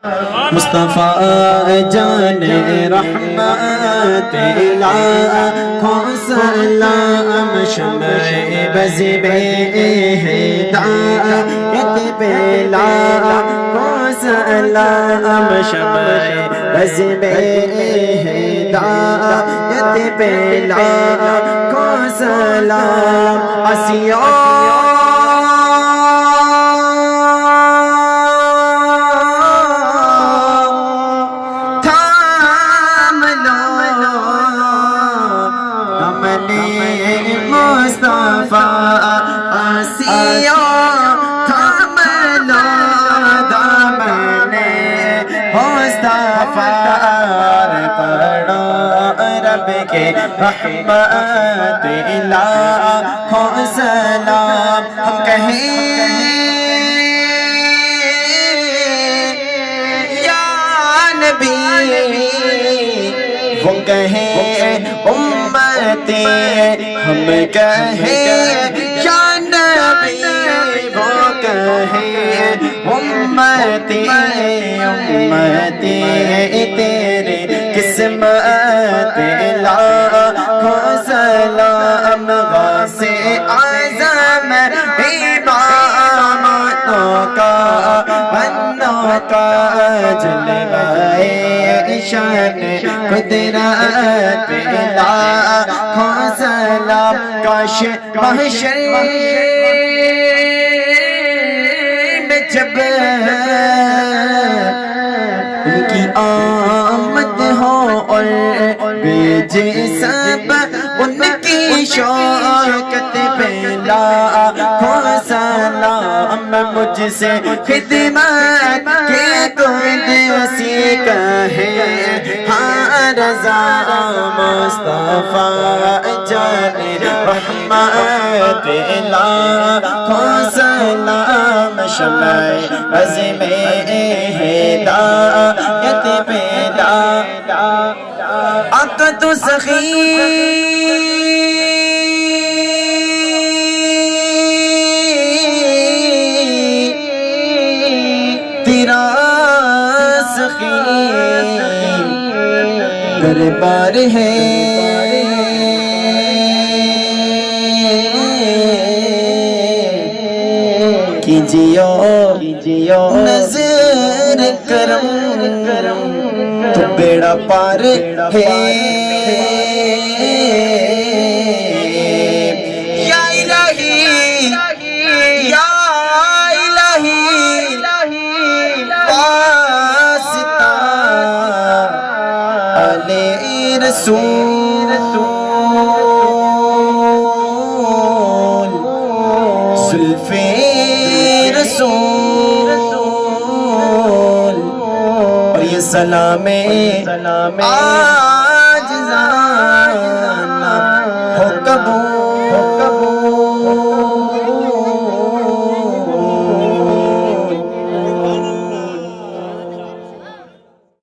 مصطفیٰ جان رحمت لاکھوں سلام شمع بز بے ہدایت پہ لاکھوں سلام شمع بز بے ہدایت پہ لاکھوں سلام آسیوں رحمت لاکھوں سلام ہم کہیں یا نبی وہ کہیں امتی ہم کہیں یا نبی وہ کہیں امتی امتی تیرے قسمت لاکھوں سلام غوث اعظم امامتوں کا بندوں کا جلوۂ شان قدرت لاکھوں سلام کاش محشر میں جب ان کی آمد ہو اور بھیجے سب ان کی شوکت پہ لاکھوں سلام مجھ سے خدمت کے خود اسی کہے ہاں رضا مصطفیٰ جان رحمت لاکھوں سلام شمع بز میں ہدایت پہ آقا تو سخی تیرا سخی دربار ہے کیجیو نظر کرم تو بیڑا پار ہے یا الہی یا الہی واسطہ آل رسول زلف رسول اور یہ سلام آج